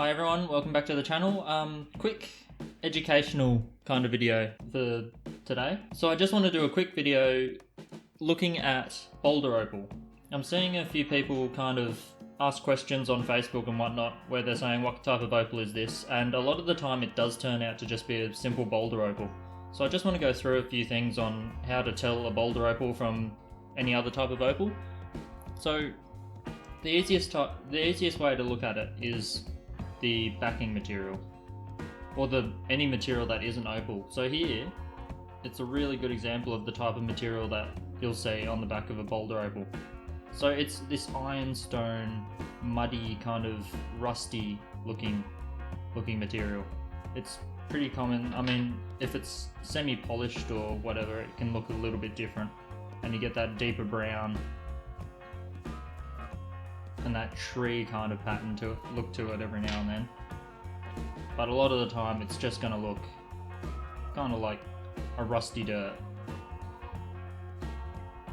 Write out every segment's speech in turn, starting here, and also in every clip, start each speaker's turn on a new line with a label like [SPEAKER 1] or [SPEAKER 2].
[SPEAKER 1] Hi everyone, welcome back to the channel. Quick educational kind of video for today. So I just want to do a quick video looking at Boulder Opal. I'm seeing a few people kind of ask questions on Facebook and whatnot where they're saying what type of opal is this, and a lot of the time it does turn out to just be a simple Boulder Opal. So I just want to go through a few things on how to tell a Boulder Opal from any other type of opal. So the easiest way to look at it is the backing material, or any material that isn't opal. So here, it's a really good example of the type of material that you'll see on the back of a Boulder Opal. So it's this ironstone, muddy, kind of rusty looking material. It's pretty common. I mean, if it's semi-polished or whatever, it can look a little bit different, and you get that deeper brown and that tree kind of pattern to look to it every now and then. But a lot of the time it's just going to look kind of like a rusty dirt,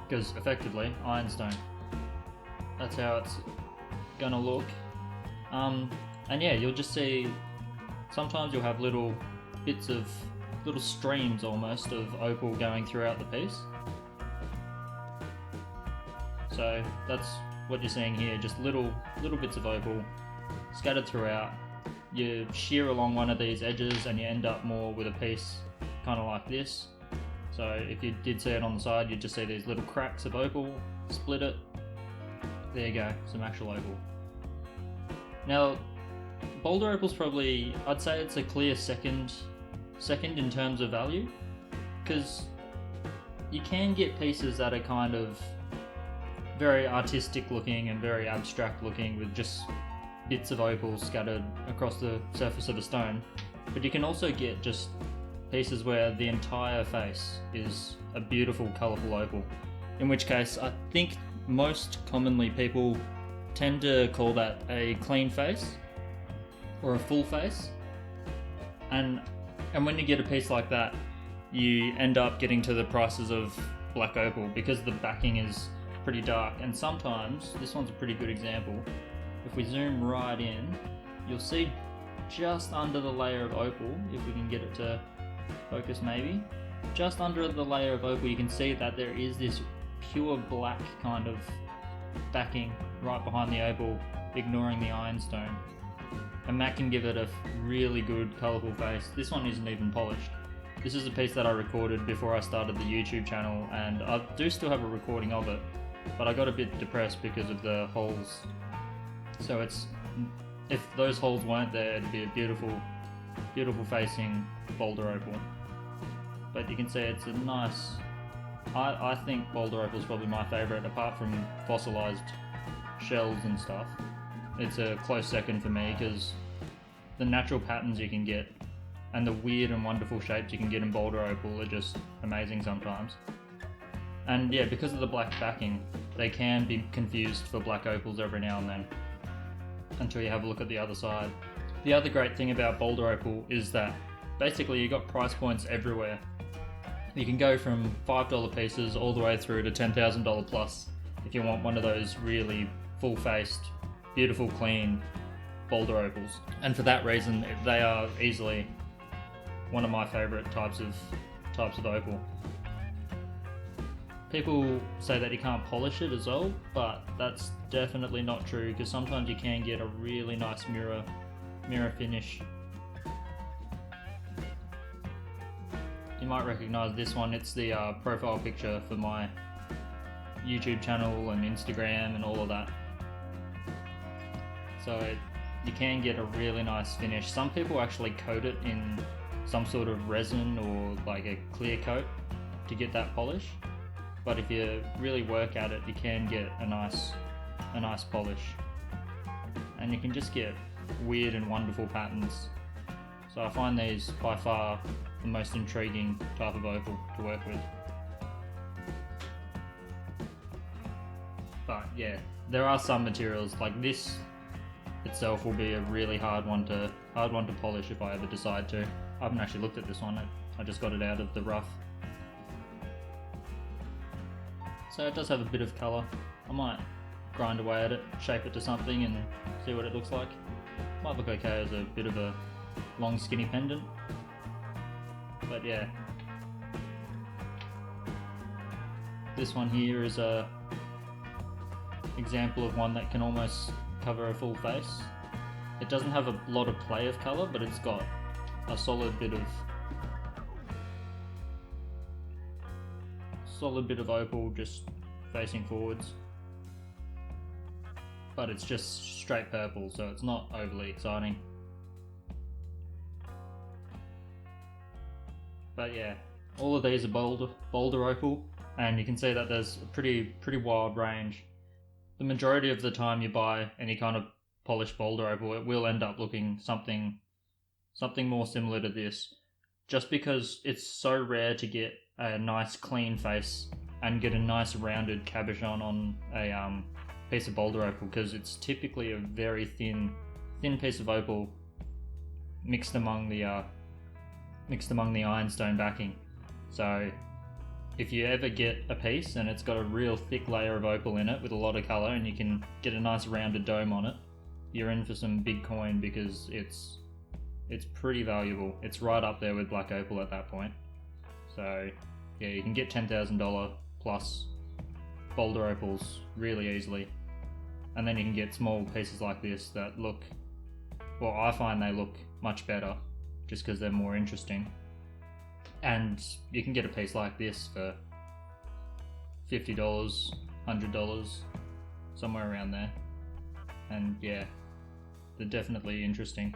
[SPEAKER 1] because effectively ironstone, that's how it's going to look. And yeah, you'll just see sometimes you'll have little bits of little streams almost of opal going throughout the piece. So that's what you're seeing here, just little bits of opal scattered throughout. You shear along one of these edges and you end up more with a piece kind of like this. So if you did see it on the side, you'd just see these little cracks of opal, split it, there you go, some actual opal. Now Boulder Opal's probably, I'd say it's a clear second in terms of value, because you can get pieces that are kind of very artistic looking and very abstract looking with just bits of opal scattered across the surface of a stone, but you can also get just pieces where the entire face is a beautiful colourful opal, in which case I think most commonly people tend to call that a clean face or a full face, and when you get a piece like that you end up getting to the prices of black opal because the backing is pretty dark. And sometimes, this one's a pretty good example, if we zoom right in, you'll see just under the layer of opal, if we can get it to focus maybe, just under the layer of opal you can see that there is this pure black kind of backing right behind the opal, ignoring the ironstone, and that can give it a really good colourful face. This one isn't even polished. This is a piece that I recorded before I started the YouTube channel, and I do still have a recording of it, but I got a bit depressed because of the holes. So if those holes weren't there, it'd be a beautiful facing Boulder Opal. But you can see it's a nice, I think Boulder Opal is probably my favourite, apart from fossilised shells and stuff. It's a close second for me, because the natural patterns you can get and the weird and wonderful shapes you can get in Boulder Opal are just amazing sometimes. And yeah, because of the black backing, they can be confused for black opals every now and then, until you have a look at the other side. The other great thing about Boulder Opal is that basically you got price points everywhere. You can go from $5 pieces all the way through to $10,000 plus if you want one of those really full-faced, beautiful, clean Boulder Opals. And for that reason, they are easily one of my favourite types of opal. People say that you can't polish it as well, but that's definitely not true, because sometimes you can get a really nice mirror finish. You might recognise this one, it's the profile picture for my YouTube channel and Instagram and all of that. So you can get a really nice finish. Some people actually coat it in some sort of resin or like a clear coat to get that polish. But if you really work at it, you can get a nice polish, and you can just get weird and wonderful patterns. So I find these by far the most intriguing type of opal to work with. But yeah, there are some materials like this itself will be a really hard one to polish if I ever decide to. I haven't actually looked at this one. I just got it out of the rough. So it does have a bit of colour. I might grind away at it, shape it to something and see what it looks like. Might look okay as a bit of a long skinny pendant, but yeah. This one here is a example of one that can almost cover a full face. It doesn't have a lot of play of colour, but it's got a solid bit of opal just facing forwards. But it's just straight purple, so it's not overly exciting. But yeah, all of these are Boulder Opal, and you can see that there's a pretty wild range. The majority of the time you buy any kind of polished Boulder Opal, it will end up looking something more similar to this, just because it's so rare to get a nice clean face and get a nice rounded cabochon on a piece of Boulder Opal, because it's typically a very thin piece of opal mixed among the ironstone backing. So if you ever get a piece and it's got a real thick layer of opal in it with a lot of colour, and you can get a nice rounded dome on it, you're in for some big coin, because it's pretty valuable. It's right up there with black opal at that point. So yeah, you can get $10,000 plus Boulder Opals really easily. And then you can get small pieces like this that look, well, I find they look much better just because they're more interesting. And you can get a piece like this for $50, $100, somewhere around there. And yeah, they're definitely interesting.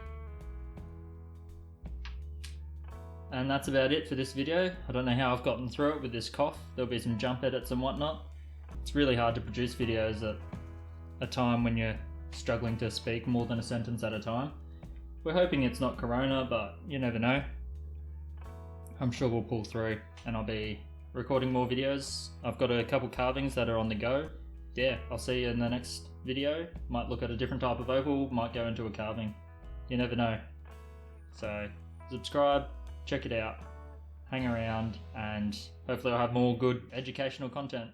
[SPEAKER 1] And that's about it for this video. I don't know how I've gotten through it with this cough. There'll be some jump edits and whatnot. It's really hard to produce videos at a time when you're struggling to speak more than a sentence at a time. We're hoping it's not corona, but you never know. I'm sure we'll pull through, and I'll be recording more videos. I've got a couple carvings that are on the go. Yeah, I'll see you in the next video. Might look at a different type of opal, might go into a carving. You never know. So subscribe, check it out, hang around, and hopefully I'll have more good educational content.